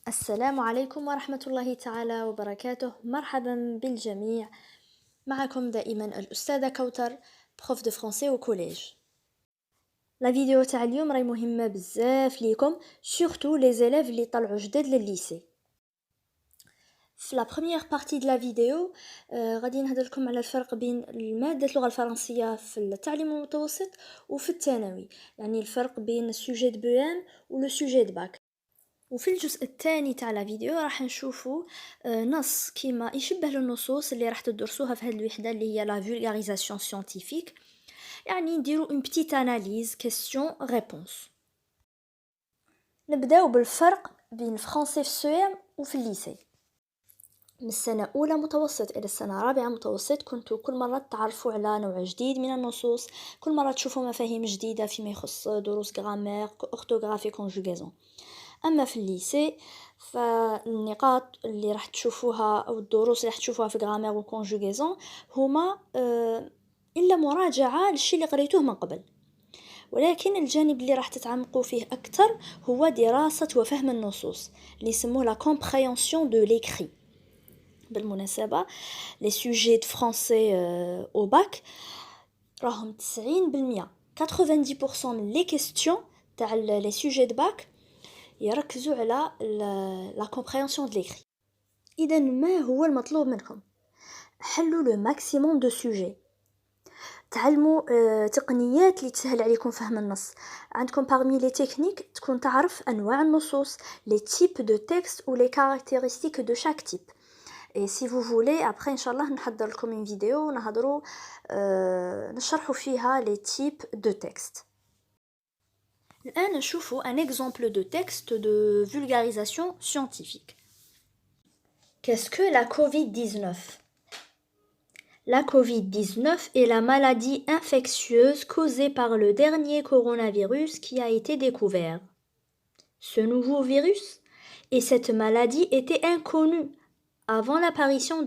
السلام عليكم ورحمة الله تعالى وبركاته. مرحبا بالجميع. معكم دائما الأستاذة كوثر، بروف دو فرونسي au collège. لا فيديو تاع اليوم راهي مهمة بزاف ليكم، surtout les élèves اللي طلعوا جداد للليسي. في لا بروميير بارتي د لا فيديو غادي نهضر لكم على الفرق بين مادة اللغة الفرنسية في التعليم المتوسط وفي الثانوي، يعني الفرق بين السوجي دو بي ام و لو سوجي دو باك. وفي الجزء الثاني تاع لا فيديو راح نشوفوا نص كيما يشبه للنصوص اللي راح تدرسوها في هذه الوحده اللي هي لا فولغاريزاسيون سيانتيفيك، يعني نديروا اون بتيت اناليز كيسيون ريبونس. نبداو بالفرق بين الفرنسي في السوام وفي الليسي. من السنة أولى متوسط إلى السنة رابعة متوسط كنتوا كل مرة تعرفوا على نوع جديد من النصوص، كل مرة تشوفوا مفاهيم جديدة فيما يخص دروس غرامير، أورثوغرافي، كونجوغازون. أما في الليسي فالنقاط اللي راح تشوفوها أو الدروس اللي راح تشوفوها في غرامير وكونجوغازون هما إلا مراجعة للشي اللي قريتوه من قبل، ولكن الجانب اللي راح تتعمقوا فيه أكثر هو دراسة وفهم النصوص اللي يسموه لا كومبريهنسيون دو ليكري. بالمناسبة لي سوجي دو فرونسي او باك راهم 90% 90% من لي كيستيون تاع لي سوجي دو باك يركزوا على لا كومبريهنسيون دو ليكري. اذا ما هو المطلوب منكم؟ حلوا لو ماكسيموم دو سوجي، تعلموا تقنيات اللي تسهل عليكم فهم النص. عندكم parmi les techniques تكون تعرف انواع النصوص، les types de textes ou les caractéristiques de chaque type. Et si vous voulez après ان شاء الله نحضر لكم une فيديو نهضروا نشرحوا فيها les types de textes. الآن نشوفوا un exemple de texte de vulgarisation scientifique. Qu'est-ce que la Covid-19? La Covid-19 est la maladie infectieuse causée par le dernier coronavirus qui a été découvert. Ce nouveau virus et cette maladie étaient inconnus avant l'apparition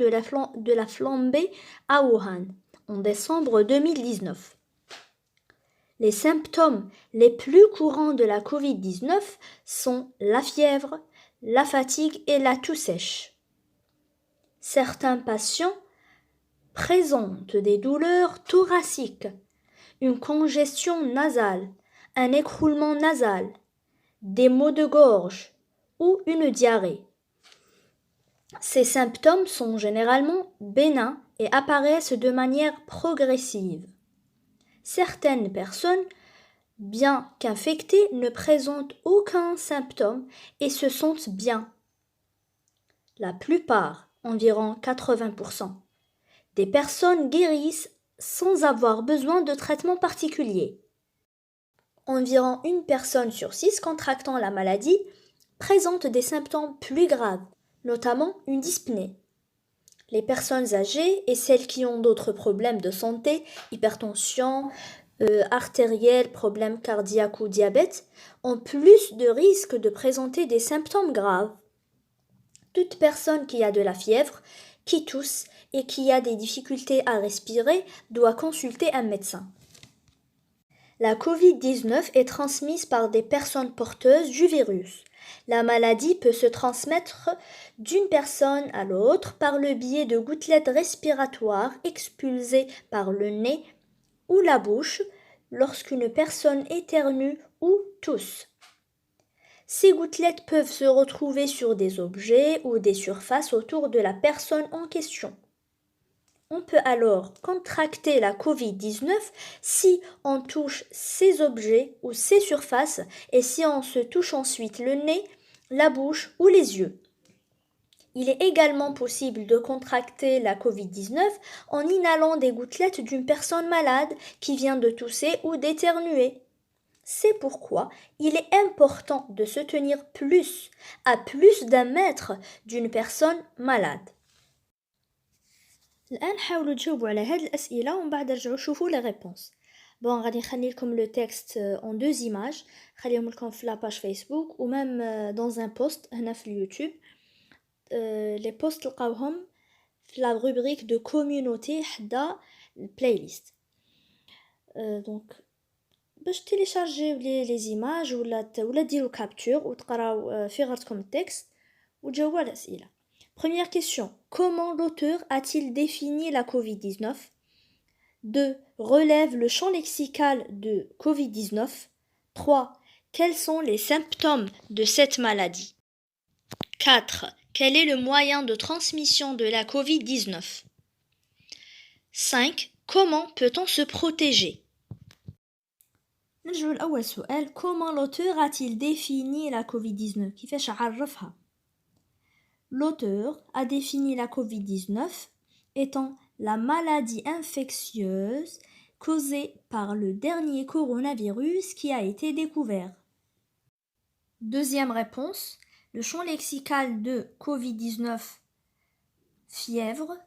de la flambée à Wuhan en décembre 2019. Les symptômes les plus courants de la Covid-19 sont la fièvre, la fatigue et la toux sèche. Certains patients présentent des douleurs thoraciques, une congestion nasale, un écroulement nasal, des maux de gorge ou une diarrhée. Ces symptômes sont généralement bénins et apparaissent de manière progressive. Certaines personnes, bien qu'infectées, ne présentent aucun symptôme et se sentent bien. La plupart, environ 80%, des personnes guérissent sans avoir besoin de traitement particulier. Environ une personne sur 6 contractant la maladie présente des symptômes plus graves, notamment une dyspnée. Les personnes âgées et celles qui ont d'autres problèmes de santé, hypertension, artérielle, problèmes cardiaques ou diabète, ont plus de risques de présenter des symptômes graves. Toute personne qui a de la fièvre, qui tousse et qui a des difficultés à respirer doit consulter un médecin. La Covid-19 est transmise par des personnes porteuses du virus. La maladie peut se transmettre d'une personne à l'autre par le biais de gouttelettes respiratoires expulsées par le nez ou la bouche lorsqu'une personne éternue ou tousse. Ces gouttelettes peuvent se retrouver sur des objets ou des surfaces autour de la personne en question. On peut alors contracter la Covid-19 si on touche ces objets ou ces surfaces et si on se touche ensuite le nez, la bouche ou les yeux. Il est également possible de contracter la Covid-19 en inhalant des gouttelettes d'une personne malade qui vient de tousser ou d'éternuer. C'est pourquoi il est important de se tenir à plus d'un mètre d'une personne malade. الآن حاولوا تجاوبوا على هذه الأسئلة ومن بعد رجعوا شوفوا لي ريبونس. بون غادي نخلي لكم لو تكست اون دو ايماج، خليهم لكم في لاباج فيسبوك ومام دون ان بوست هنا في اليوتيوب. لي بوست تلقاوهم في لا روبريك دو كوميونيتي حدا البلاي ليست. دونك باش تيليشارجيو لي ايماج ولا ديروا كابتور وتقراو في غيرتكم التكست وتجاوبوا على الأسئلة. Première question. Comment l'auteur a-t-il défini la Covid-19? 2. Relève le champ lexical de Covid-19. 3. Quels sont les symptômes de cette maladie? 4. Quel est le moyen de transmission de la Covid-19? 5. Comment peut-on se protéger? نرجعوا لأول سؤال. Comment l'auteur a-t-il défini la Covid-19? كيفاش عرفها؟ L'auteur a défini la Covid-19 étant la maladie infectieuse causée par le dernier coronavirus qui a été découvert. Deuxième réponse, le champ lexical de Covid-19, fièvre,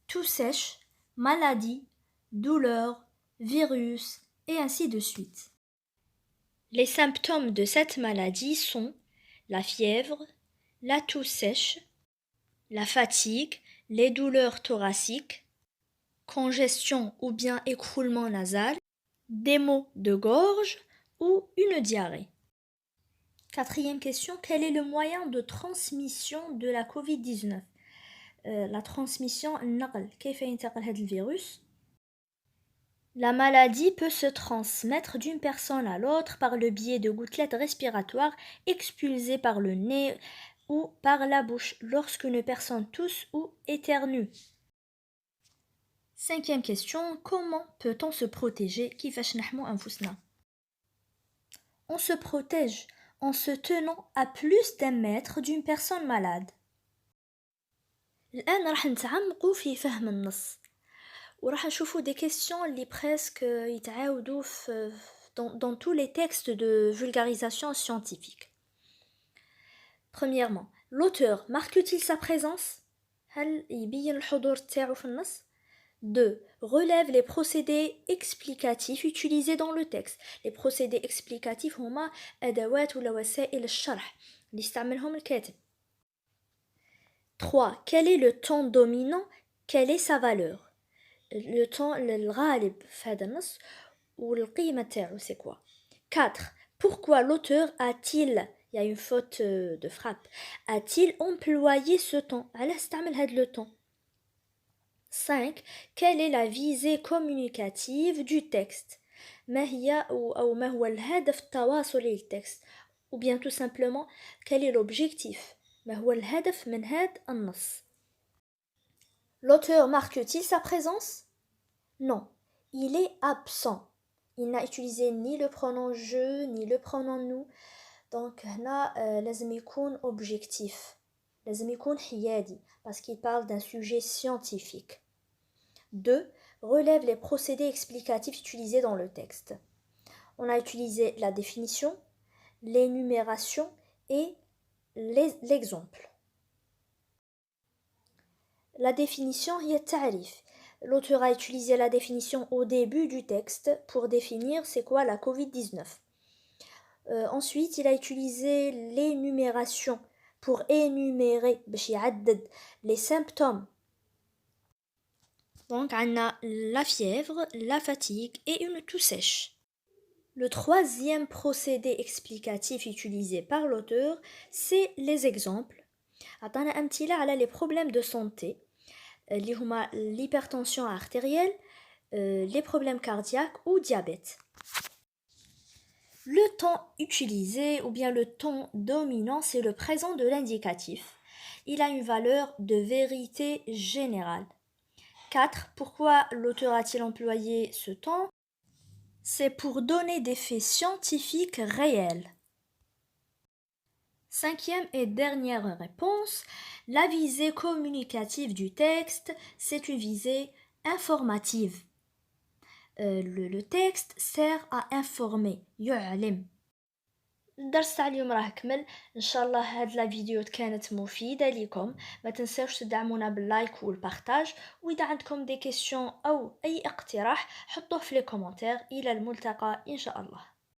toux sèche, maladie, douleur, virus, et ainsi de suite. Les symptômes de cette maladie sont la fièvre, la toux sèche, la fatigue, les douleurs thoraciques, congestion ou bien écroulement nasal, des maux de gorge ou une diarrhée. Quatrième question, quel est le moyen de transmission de la Covid-19? La transmission, كيف ينتقل هذا الفيروس? La maladie peut se transmettre d'une personne à l'autre par le biais de gouttelettes respiratoires expulsées par le nez ou par la bouche lorsqu'une personne tousse ou éternue. Cinquième question, comment peut-on se protéger? كيفاش نحمو أنفسنا? On se protège en se tenant à plus d'un mètre d'une personne malade. الآن راح نتعمقوا في فهم النص وراح نشوفوا des questions اللي presque يتعاودوا dans tous les textes de vulgarisation scientifique. Premièrement, l'auteur marque-t-il sa présence? هل يبين الحضور تاعو في النص؟ 2. Relève les procédés explicatifs utilisés dans le texte. Les procédés explicatifs هما أدوات ولا وسائل الشرح اللي يستعملهم الكاتب. 3. Quel est le ton dominant? Quelle est sa valeur? Le ton الغالب في هذا النص والقيمة تاعو c'est quoi? 4. Pourquoi l'auteur a-t-il, il y a une faute de frappe, a-t-il employé ce ton? علاه استعمل هذا le ton? 5. Quelle est la visée communicative du texte? ما هي أو ما هو الهدف التواصلي للتكست? Ou bien tout simplement, quel est l'objectif? ما هو الهدف من هذا النص؟ L'auteur marque-t-il sa présence? Non, il est absent. Il n'a utilisé ni le pronom je ni le pronom nous. Donc هنا لازم يكون objectif. لازم يكون حيادي parce qu'il parle d'un sujet scientifique. 2. Relève les procédés explicatifs utilisés dans le texte. On a utilisé la définition, l'énumération et l'exemple. La définition هي التعريف. L'auteur a utilisé la définition au début du texte pour définir c'est quoi la Covid-19. Ensuite, il a utilisé l'énumération pour énumérer باش يعدد les symptômes. Donc, on a la fièvre, la fatigue et une toux sèche. Le troisième procédé explicatif utilisé par l'auteur, c'est les exemples. عطانا أمثلة على les problèmes de santé اللي هما l'hypertension artérielle, les problèmes cardiaques ou diabète. Le ton utilisé ou bien le ton dominant, c'est le présent de l'indicatif. Il a une valeur de vérité générale. 4. Pourquoi l'auteur a-t-il employé ce ton? C'est pour donner des faits scientifiques réels. Cinquième et dernière réponse, la visée communicative du texte, c'est une visée informative. Le texte sert à informer, يعلم. الدرس تاع اليوم راه كمل. ان شاء الله هاد لا فيديو كانت مفيده لكم. ما تنساوش تدعمونا باللايك والبارطاج واذا عندكم دي كيسيون او اي اقتراح حطوه في لي كومونتير. الى الملتقى ان شاء الله.